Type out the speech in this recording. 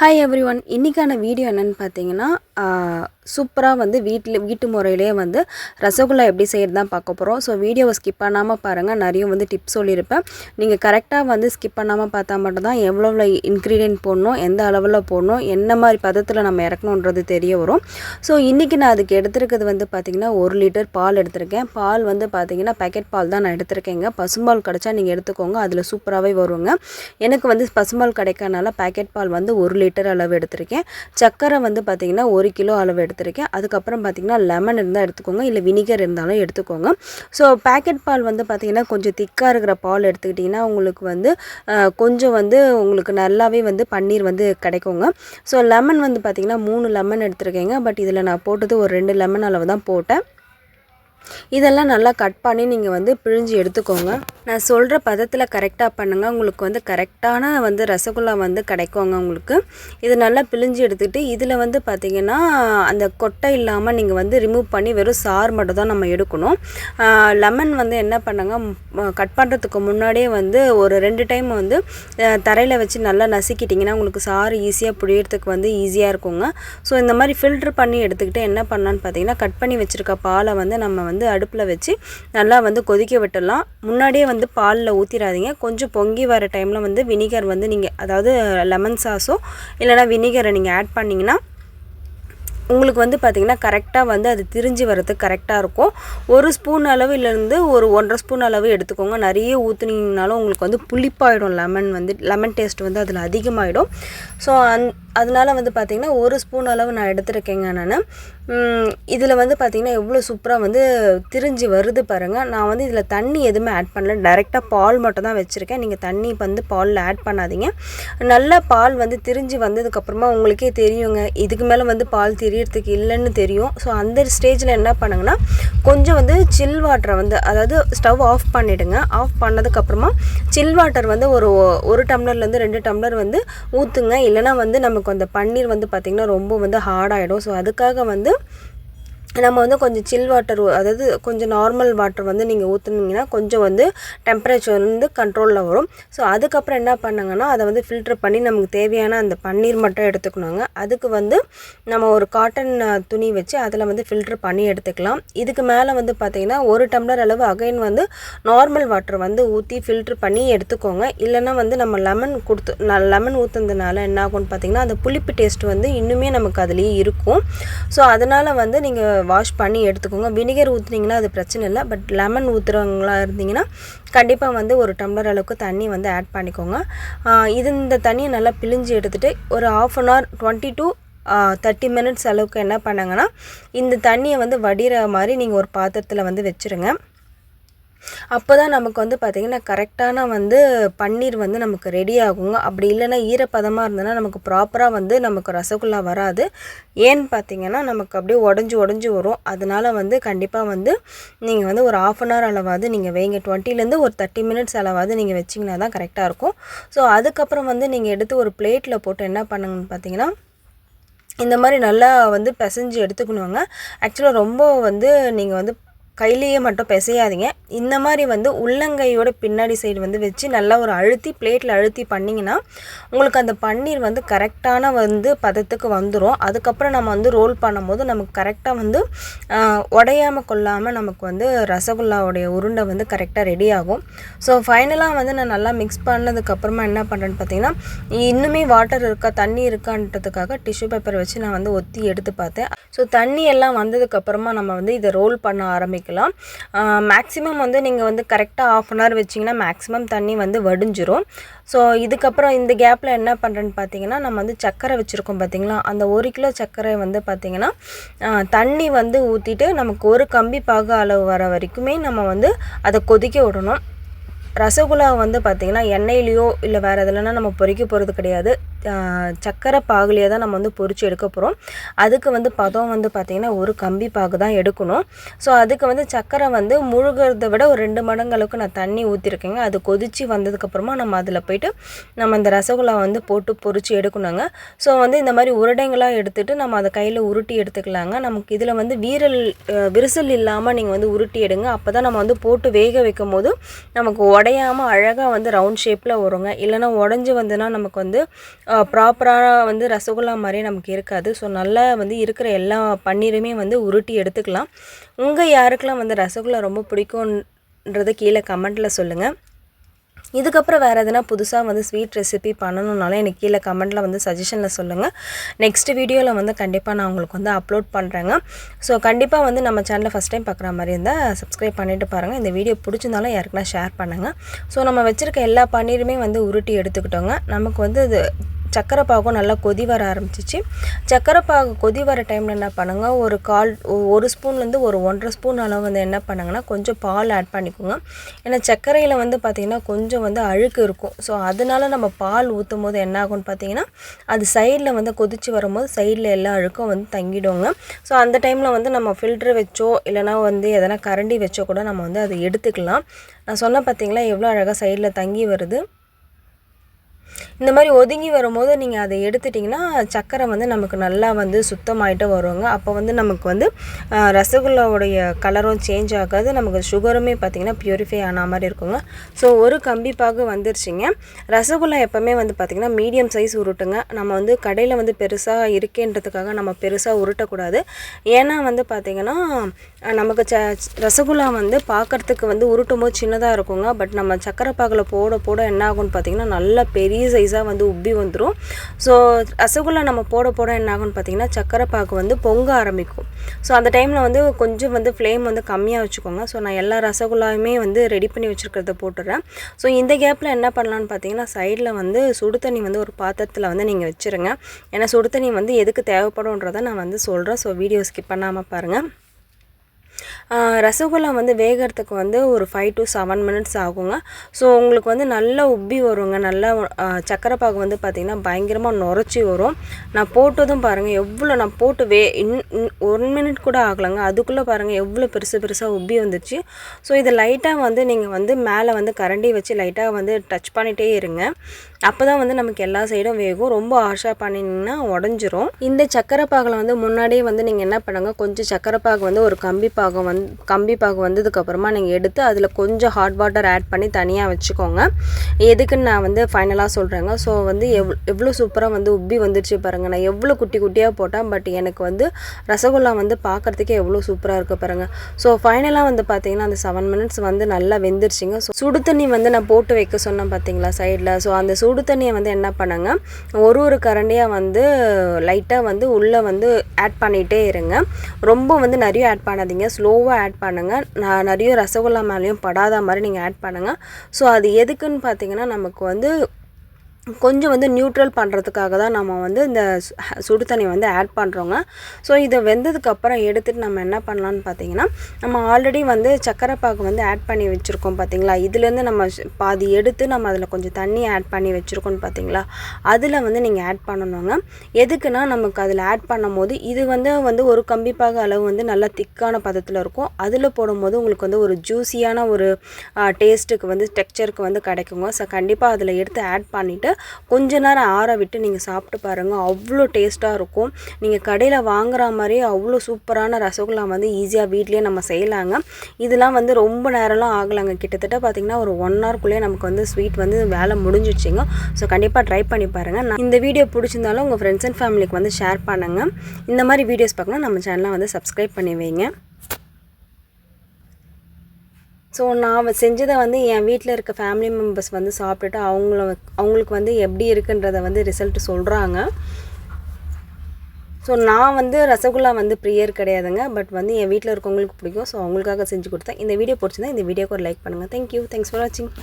Hi everyone. இன்றைக்கான video என்னென்னு பார்த்தீங்கன்னா சூப்பராக வந்து வீட்டு முறையிலே வந்து ரசகுல்லா எப்படி செய்கிறது தான் பார்க்க போகிறோம். ஸோ வீடியோவை ஸ்கிப் பண்ணாமல் பாருங்கள். நிறைய வந்து டிப்ஸ் சொல்லியிருப்பேன். நீங்கள் கரெக்டாக வந்து ஸ்கிப் பண்ணாமல் பார்த்தா மட்டும்தான் எவ்வளோ இன்க்ரீடியன்ட் போடணும், எந்த அளவில் போடணும், என்ன மாதிரி பதத்தில் நம்ம இறக்கணுன்றது தெரிய வரும். ஸோ இன்றைக்கி நான் அதுக்கு எடுத்துருக்கிறது வந்து பார்த்திங்கன்னா 1 லிட்டர் பால் எடுத்திருக்கேன். பால் வந்து பார்த்திங்கன்னா பேக்கெட் பால் தான் நான் எடுத்திருக்கேங்க. பசும்பால் கிடச்சா நீங்கள் எடுத்துக்கோங்க, அதில் சூப்பராகவே வருங்க. எனக்கு வந்து பசும்பால் கிடைக்கனால பேக்கெட் பால் வந்து 1 லிட்டர் அளவு எடுத்திருக்கேன். சர்க்கரை வந்து பார்த்திங்கன்னா 1 கிலோ அளவு எடுத்திருக்கேன். அதுக்கப்புறம் பார்த்திங்கன்னா லெமன் இருந்தால் எடுத்துக்கோங்க, இல்லை வினிகர் இருந்தாலும் எடுத்துக்கோங்க. ஸோ பேக்கெட் பால் வந்து பார்த்திங்கன்னா கொஞ்சம் திக்காக இருக்கிற பால் எடுத்துக்கிட்டிங்கன்னா உங்களுக்கு வந்து கொஞ்சம் வந்து உங்களுக்கு நல்லாவே வந்து பன்னீர் வந்து கிடைக்குங்க. ஸோ லெமன் வந்து பார்த்திங்கன்னா 3 லெமன் எடுத்துருக்கேங்க. பட் இதில் நான் போட்டது ஒரு 2 லெமன் அளவு தான் போட்டேன். இதெல்லாம் நல்லா கட் பண்ணி நீங்கள் வந்து பிழிஞ்சு எடுத்துக்கோங்க. நான் சொல்கிற பதத்தில் கரெக்டாக பண்ணுங்கள். உங்களுக்கு வந்து கரெக்டான வந்து ரசகுல்லா வந்து கிடைக்குங்க உங்களுக்கு. இது நல்லா பிழிஞ்சு எடுத்துக்கிட்டு இதில் வந்து பார்த்திங்கன்னா அந்த கொட்டை இல்லாமல் நீங்கள் வந்து ரிமூவ் பண்ணி வெறும் சாறு மட்டும் தான் நம்ம எடுக்கணும். லெமன் வந்து என்ன பண்ணுங்க, கட் பண்ணுறதுக்கு முன்னாடியே வந்து ஒரு 2 டைம் வந்து தரையில் வச்சு நல்லா நசுக்கிட்டிங்கன்னா உங்களுக்கு சாறு ஈஸியாக புழியறதுக்கு வந்து ஈஸியாக இருக்குங்க. ஸோ இந்த மாதிரி ஃபில்ட்ரு பண்ணி எடுத்துக்கிட்டு என்ன பண்ணலான்னு பார்த்தீங்கன்னா, கட் பண்ணி வச்சுருக்க பாலை வந்து நம்ம வந்து அடுப்பில் வச்சு நல்லா வந்து கொதிக்க விட்டுடலாம். முன்னாடியே வந்து பாலில் ஊற்றிடாதீங்க. கொஞ்சம் பொங்கி வர டைமில் வந்து வினிகர் வந்து நீங்கள் அதாவது லெமன் சாஸோ இல்லைனா வினிகரை நீங்கள் ஆட் பண்ணிங்கன்னா உங்களுக்கு வந்து பார்த்திங்கன்னா கரெக்டாக வந்து அது திரிஞ்சு வரதுக்கு கரெக்டாக இருக்கும். 1 ஸ்பூன் அளவுலேருந்து ஒரு 1.5 ஸ்பூன் அளவு எடுத்துக்கோங்க. நிறைய ஊற்றுனீங்கனாலும் உங்களுக்கு வந்து புளிப்பாயிடும். லெமன் டேஸ்ட் வந்து அதில் அதிகமாகிடும். ஸோ அதனால் வந்து பார்த்திங்கன்னா 1 ஸ்பூன் அளவு நான் எடுத்துருக்கேங்க. நான் இதில் வந்து பார்த்திங்கன்னா எவ்வளோ சூப்பராக வந்து திரிஞ்சு வருது பாருங்கள். நான் வந்து இதில் தண்ணி எதுவுமே ஆட் பண்ணல, டைரெக்டாக பால் மட்டும் தான் வச்சுருக்கேன். நீங்கள் தண்ணி வந்து பாலில் ஆட் பண்ணாதீங்க. நல்லா பால் வந்து திரிஞ்சு வந்ததுக்கப்புறமா உங்களுக்கே தெரியுங்க, இதுக்கு மேலே வந்து பால் திரியறதுக்கு இல்லைன்னு தெரியும். ஸோ அந்த ஸ்டேஜில் என்ன பண்ணுங்கன்னா, கொஞ்சம் வந்து சில் வாட்டரை வந்து அதாவது ஸ்டவ் ஆஃப் பண்ணிவிடுங்க. ஆஃப் பண்ணதுக்கப்புறமா சில் வாட்டர் வந்து ஒரு டம்ளர்லேருந்து 2 டம்ளர் வந்து ஊற்றுங்க. இல்லைனா வந்து நமக்கு அந்த பன்னீர் வந்து பார்த்திங்கன்னா ரொம்ப வந்து ஹார்டாகிடும். ஸோ அதுக்காக வந்து நம்ம வந்து கொஞ்சம் சில் வாட்டர் அதாவது கொஞ்சம் நார்மல் வாட்டர் வந்து நீங்கள் ஊற்றுனீங்கன்னா கொஞ்சம் வந்து டெம்பரேச்சர் வந்து கண்ட்ரோலில் வரும். ஸோ அதுக்கப்புறம் என்ன பண்ணுங்கன்னா, அதை வந்து ஃபில்ட்ரு பண்ணி நமக்கு தேவையான அந்த பன்னீர் மட்டும் எடுத்துக்கணுங்க. அதுக்கு வந்து நம்ம ஒரு காட்டன் துணி வச்சு அதில் வந்து ஃபில்ட்ரு பண்ணி எடுத்துக்கலாம். இதுக்கு மேலே வந்து பார்த்திங்கன்னா 1 டம்ளர் அளவு அகைன் வந்து நார்மல் வாட்டர் வந்து ஊற்றி ஃபில்ட்ரு பண்ணி எடுத்துக்கோங்க. இல்லைனா வந்து நம்ம லெமன் ஊற்றுனதுனால என்ன ஆகும்னு பார்த்திங்கன்னா அந்த புளிப்பு டேஸ்ட் வந்து இன்னுமே நமக்கு அதுலேயே இருக்கும். ஸோ அதனால் வந்து நீங்கள் வாஷ் பண்ணி எடுத்துக்கோங்க. வினிகர் ஊற்றுனீங்கன்னா அது பிரச்சனை இல்லை. பட் லெமன் ஊற்றுறவங்களா இருந்தீங்கன்னா கண்டிப்பாக வந்து 1 டம்ளர் அளவுக்கு தண்ணி வந்து ஆட் பண்ணிக்கோங்க. இந்த தண்ணியை நல்லா பிழிஞ்சு எடுத்துகிட்டு ஒரு 1/2 hour 20 to 30 minutes அளவுக்கு என்ன பண்ணாங்கன்னா, இந்த தண்ணியை வந்து வடிகிற மாதிரி நீங்கள் ஒரு பாத்திரத்தில் வந்து வச்சுருங்க. அப்போ தான் நமக்கு வந்து பார்த்திங்கன்னா கரெக்டான வந்து பன்னீர் வந்து நமக்கு ரெடி ஆகுங்க. அப்படி இல்லைன்னா ஈரப்பதமாக இருந்ததுன்னா நமக்கு ப்ராப்பராக வந்து நமக்கு ரசகுல்லா வராது. ஏன்னு பார்த்திங்கன்னா நமக்கு அப்படியே உடஞ்சி வரும். அதனால் வந்து கண்டிப்பாக வந்து நீங்கள் வந்து ஒரு 1/2 hour அளவாவது நீங்கள் வைங்க. 20லேருந்து ஒரு 30 minutes அளவாவது நீங்கள் வச்சிங்கன்னா தான் கரெக்டாக இருக்கும். ஸோ அதுக்கப்புறம் வந்து நீங்கள் எடுத்து ஒரு பிளேட்டில் போட்டு என்ன பண்ணுங்கன்னு பார்த்திங்கன்னா, இந்த மாதிரி நல்லா வந்து பிசைஞ்சு எடுத்துக்கணுங்க. ஆக்சுவலாக ரொம்ப வந்து நீங்கள் வந்து கையிலேயே மட்டும் பிசையாதீங்க. இந்த மாதிரி வந்து உள்ளங்கையோட பின்னாடி சைடு வந்து வச்சு நல்லா ஒரு பிளேட்டில் அழுத்தி பண்ணிங்கன்னா உங்களுக்கு அந்த பன்னீர் வந்து கரெக்டான வந்து பதத்துக்கு வந்துடும். அதுக்கப்புறம் நம்ம வந்து ரோல் பண்ணும்போது நமக்கு கரெக்டாக வந்து உடையாமல் கொள்ளாமல் நமக்கு வந்து ரசகுல்லாவுடைய உருண்டை வந்து கரெக்டாக ரெடி ஆகும். ஸோ ஃபைனலாக வந்து நான் நல்லா மிக்ஸ் பண்ணதுக்கப்புறமா என்ன பண்ணுறேன்னு பார்த்தீங்கன்னா, இன்னுமே வாட்டர் இருக்கா தண்ணி இருக்கான்றதுக்காக டிஷ்யூ பேப்பர் வச்சு நான் வந்து ஒத்தி எடுத்து பார்த்தேன். ஸோ தண்ணி எல்லாம் வந்ததுக்கப்புறமா நம்ம வந்து இதை ரோல் பண்ண ஆரம்பிக்கலாம். மேக்ஸிமம் வந்து நீங்கள் வந்து கரெக்டாக 1/2 hour வச்சிங்கன்னா மேக்ஸிமம் தண்ணி வந்து வடிஞ்சிரும். ஸோ இதுக்கப்புறம் இந்த கேப்பில் என்ன பண்ணுறேன்னு பார்த்தீங்கன்னா, நம்ம வந்து சர்க்கரை வச்சுருக்கோம் பார்த்திங்களா, அந்த 1 கிலோ சர்க்கரை வந்து பார்த்திங்கன்னா தண்ணி வந்து ஊற்றிட்டு நமக்கு ஒரு கம்பி பாகு அளவு வர வரைக்குமே நம்ம வந்து அதை கொதிக்க விடணும். ரசகுல்லா வந்து பார்த்திங்கன்னா எண்ணெயிலையோ இல்லை வேறு எதுலனா நம்ம பொரிக்க போகிறது கிடையாது. சர்க்கரை பாகுலேயே தான் நம்ம வந்து பொரித்து எடுக்க போகிறோம். அதுக்கு வந்து பதம் வந்து பார்த்திங்கன்னா ஒரு கம்பி பாகு தான் எடுக்கணும். ஸோ அதுக்கு வந்து சர்க்கரை வந்து முழுகிறத விட ஒரு 2 மடங்கு அளவுக்கு நான் தண்ணி ஊற்றிருக்கேங்க. அது கொதித்து வந்ததுக்கப்புறமா நம்ம அதில் போய்ட்டு நம்ம இந்த ரசகுல்லா வந்து போட்டு பொரித்து எடுக்கணுங்க. ஸோ வந்து இந்த மாதிரி உருண்டைங்களாக எடுத்துகிட்டு நம்ம அதை கையில் உருட்டி எடுத்துக்கலாங்க. நமக்கு இதில் வந்து விரிசல் இல்லாமல் நீங்கள் வந்து உருட்டி எடுங்க. அப்போ தான் நம்ம வந்து போட்டு வேக வைக்கும் போது நமக்கு உடையாமல் அழகாக வந்து ரவுண்ட் ஷேப்பில் வருங்க. இல்லைனா உடஞ்சி வந்துன்னா நமக்கு வந்து ப்ராப்பராக வந்து ரசகுல்லா மாதிரியே நமக்கு இருக்காது. ஸோ நல்லா வந்து இருக்கிற எல்லா பன்னீருமே வந்து உருட்டி எடுத்துக்கலாம். உங்கள் யாருக்கெல்லாம் வந்து ரசகுல்லா ரொம்ப பிடிக்கும்ன்றதை கீழே கமெண்ட்டில் சொல்லுங்கள். இதுக்கப்புறம் வேறு எதுனா புதுசாக வந்து ஸ்வீட் ரெசிபி பண்ணணுன்னாலும் எனக்கு கீழே கமெண்ட்டில் வந்து சஜஷனில் சொல்லுங்கள். நெக்ஸ்ட் வீடியோவில் வந்து கண்டிப்பாக நான் உங்களுக்கு வந்து அப்லோட் பண்ணுறேங்க. ஸோ கண்டிப்பாக வந்து நம்ம சேனலை ஃபஸ்ட் டைம் பார்க்குற மாதிரி இருந்தால் சப்ஸ்கிரைப் பண்ணிவிட்டு பாருங்கள். இந்த வீடியோ பிடிச்சிருந்தாலும் யாருக்குன்னா ஷேர் பண்ணுங்கள். ஸோ நம்ம வச்சுருக்க எல்லா பன்னீருமே வந்து உருட்டி எடுத்துக்கிட்டோங்க. நமக்கு வந்து இது சக்கரை பாகும் நல்லா கொதி வர ஆரம்பிச்சிச்சு. சக்கரை பாகு கொதி வர டைமில் என்ன பண்ணுங்க, ஒரு ஸ்பூன்லேருந்து ஒரு 1.5 ஸ்பூன் அளவு வந்து என்ன பண்ணுங்கன்னா கொஞ்சம் பால் ஆட் பண்ணிக்கோங்க. ஏன்னா சர்க்கரையில் வந்து பார்த்திங்கன்னா கொஞ்சம் வந்து அழுக்கு இருக்கும். ஸோ அதனால நம்ம பால் ஊற்றும் போது என்ன ஆகும்னு பார்த்திங்கன்னா அது சைடில் வந்து கொதித்து வரும்போது சைடில் எல்லா அழுக்கும் வந்து தங்கிடுங்க. ஸோ அந்த டைமில் வந்து நம்ம ஃபில்ட்ரு வச்சோ இல்லைனா வந்து எதனா கரண்டி வச்சோ கூட நம்ம வந்து அதை எடுத்துக்கலாம். நான் சொன்ன பார்த்திங்களா எவ்வளோ அழகாக சைடில் தங்கி வருது. இந்த மாதிரி ஒதுங்கி வரும்போது நீங்கள் அதை எடுத்துட்டிங்கன்னா சக்கரை வந்து நமக்கு நல்லா வந்து சுத்தமாயிட்டு வருவாங்க. அப்போ வந்து நமக்கு வந்து ரசகுல்லாவுடைய கலரும் சேஞ்ச் ஆகாது. நமக்கு சுகருமே பார்த்திங்கன்னா ப்யூரிஃபை ஆன மாதிரி இருக்குங்க. ஸோ ஒரு கம்பிப்பாகு வந்துருச்சுங்க. ரசகுல்லா எப்போவுமே வந்து பார்த்திங்கன்னா மீடியம் சைஸ் உருட்டுங்க. நம்ம வந்து கடையில் வந்து பெருசாக இருக்கேன்றதுக்காக நம்ம பெருசாக உருட்டக்கூடாது. ஏன்னா வந்து பார்த்திங்கன்னா நமக்கு ரசகுல்லா வந்து பார்க்குறதுக்கு வந்து உருட்டும் போது சின்னதாக இருக்குங்க. பட் நம்ம சக்கரை பாகில் போட போட என்ன ஆகும்னு பார்த்திங்கன்னா நல்ல பெரிய சைஸாக வந்து உப்பி வந்துடும். ஸோ ரசகுல்லா நம்ம போட போட என்ன ஆகும்னு பார்த்திங்கன்னா சக்கரை பாகு வந்து பொங்க ஆரம்பிக்கும். ஸோ அந்த டைமில் வந்து கொஞ்சம் வந்து ஃப்ளேம் வந்து கம்மியாக வச்சுக்கோங்க. ஸோ நான் எல்லா ரசகுல்லாவுமே வந்து ரெடி பண்ணி வச்சுருக்கிறத போட்டுடுறேன். ஸோ இந்த கேப்பில் என்ன பண்ணலான்னு பார்த்தீங்கன்னா சைடில் வந்து சுடு தண்ணி வந்து ஒரு பாத்திரத்தில் வந்து நீங்கள் வச்சுருங்க. ஏன்னா சுடு தண்ணி வந்து எதுக்கு தேவைப்படும்ன்றதை நான் வந்து சொல்கிறேன். ஸோ வீடியோ ஸ்கிப் பண்ணாமல் பாருங்கள். ரசகுல்லா வந்து வேகிறதுக்கு வந்து ஒரு 5 to 7 minutes ஆகுங்க. ஸோ உங்களுக்கு வந்து நல்லா உப்பி வருங்க. நல்லா சக்கரை பாகு வந்து பார்த்திங்கன்னா பயங்கரமாக நுரைச்சி வரும். நான் போட்டதும் பாருங்கள் எவ்வளோ நான் போட்டு 1 minute கூட ஆகலைங்க. அதுக்குள்ளே பாருங்கள் எவ்வளோ பெருசாக உப்பி வந்துச்சு. ஸோ இதை லைட்டாக வந்து நீங்கள் வந்து மேலே வந்து கரண்டி வச்சு லைட்டாக வந்து டச் பண்ணிகிட்டே இருங்க. அப்போ தான் வந்து நமக்கு எல்லா சைடும் வேகும். ரொம்ப ஆஷாக பண்ணிங்கன்னா உடஞ்சிரும். இந்த சக்கரை பாகில் வந்து முன்னாடியே வந்து நீங்கள் என்ன பண்ணுங்கள், கொஞ்சம் சக்கரை பாகு வந்து ஒரு கம்பி பாகு வந்ததுக்கப்புறமா நீங்கள் எடுத்து அதில் கொஞ்சம் ஹாட் வாட்டர் ஆட் பண்ணி தனியாக வச்சுக்கோங்க. எதுக்குன்னு நான் வந்து ஃபைனலாக சொல்கிறேங்க. ஸோ வந்து எவ்வளோ சூப்பராக வந்து உப்பி வந்துடுச்சு பாருங்கள். நான் எவ்வளோ குட்டி குட்டியாக போட்டேன். பட் எனக்கு வந்து ரசகுல்லா வந்து பார்க்குறதுக்கே எவ்வளோ சூப்பராக இருக்குது பாருங்கள். ஸோ ஃபைனலாக வந்து பார்த்திங்கன்னா அந்த 7 minutes வந்து நல்லா வெந்துருச்சுங்க. ஸோ சுடு தண்ணி வந்து நான் போட்டு வைக்க சொன்னேன் பார்த்தீங்களா சைடில். ஸோ அந்த சுடு தண்ணியை வந்து என்ன பண்ணுங்க, ஒரு கரண்டியாக வந்து லைட்டாக வந்து உள்ளே வந்து ஆட் பண்ணிகிட்டே இருங்க. ரொம்ப வந்து நிறைய ஆட் பண்ணாதீங்க, ஸ்லோவாக ஆட் பண்ணுங்கள். நிறைய ரசகுல்லா மேலேயும் படாத மாதிரி நீங்கள் ஆட் பண்ணுங்கள். ஸோ அது எதுக்குன்னு பார்த்தீங்கன்னா நமக்கு வந்து கொஞ்சம் வந்து நியூட்ரல் பண்ணுறதுக்காக தான் நம்ம வந்து இந்த சுடு தண்ணி வந்து ஆட் பண்ணுறோங்க. ஸோ இதை வெந்ததுக்கப்புறம் எடுத்துகிட்டு நம்ம என்ன பண்ணலான்னு பார்த்தீங்கன்னா நம்ம ஆல்ரெடி வந்து சக்கரை பாகு வந்து ஆட் பண்ணி வச்சுருக்கோம் பார்த்தீங்களா. இதுலேருந்து நம்ம பாதி எடுத்து நம்ம அதில் கொஞ்சம் தண்ணி ஆட் பண்ணி வச்சுருக்கோன்னு பார்த்தீங்களா, அதில் வந்து நீங்கள் ஆட் பண்ணணுங்க. எதுக்குன்னா நமக்கு அதில் ஆட் பண்ணும் போது இது வந்து ஒரு கம்பிப்பாகு அளவு வந்து நல்லா திக்கான பதத்தில் இருக்கும். அதில் போடும்போது உங்களுக்கு வந்து ஒரு ஜூஸியான ஒரு டேஸ்ட்டுக்கு வந்து டெக்ஸ்சருக்கு வந்து கிடைக்குங்க. ஸோ கண்டிப்பாக அதில் எடுத்து ஆட் பண்ணிவிட்டு கொஞ்ச நேரம் ஆற விட்டு நீங்கள் சாப்பிட்டு பாருங்கள். அவ்வளோ டேஸ்ட்டாக இருக்கும். நீங்கள் கடையில் வாங்குற மாதிரியே அவ்வளோ சூப்பரான ரசகுல்லா வந்து ஈஸியாக வீட்லேயே நம்ம செய்யலாங்க. இதெல்லாம் வந்து ரொம்ப நேரம்லாம் ஆகலாங்க. கிட்டத்தட்ட பார்த்திங்கன்னா ஒரு 1 hourக்குள்ளேயே நமக்கு வந்து ஸ்வீட் வந்து வேலை முடிஞ்சிடுச்சிங்க. ஸோ கண்டிப்பாக ட்ரை பண்ணி பாருங்கள். இந்த வீடியோ பிடிச்சிருந்தாலும் உங்கள் ஃப்ரெண்ட்ஸ் அண்ட் ஃபேமிலிக்கு வந்து ஷேர் பண்ணுங்கள். இந்த மாதிரி வீடியோஸ் பார்க்கணும் நம்ம சேனலை வந்து சப்ஸ்கிரைப் பண்ணி வைங்க. ஸோ நான் செஞ்சதை வந்து என் வீட்டில் இருக்க ஃபேமிலி மெம்பர்ஸ் வந்து சாப்பிட்டுட்டு அவங்களுக்கு வந்து எப்படி இருக்குன்றதை வந்து ரிசல்ட் சொல்கிறாங்க. ஸோ நான் வந்து ரசகுல்லா வந்து பிரியர் கிடையாதுங்க. பட் வந்து என் வீட்டில் இருக்கவங்களுக்கு பிடிக்கும். ஸோ அவங்களுக்காக செஞ்சு கொடுத்தேன். இந்த வீடியோ பிடிச்சிருந்தா இந்த வீடியோக்கு ஒரு லைக் பண்ணுங்கள். தேங்க்யூ. தேங்க்ஸ் ஃபார் வாட்சிங்.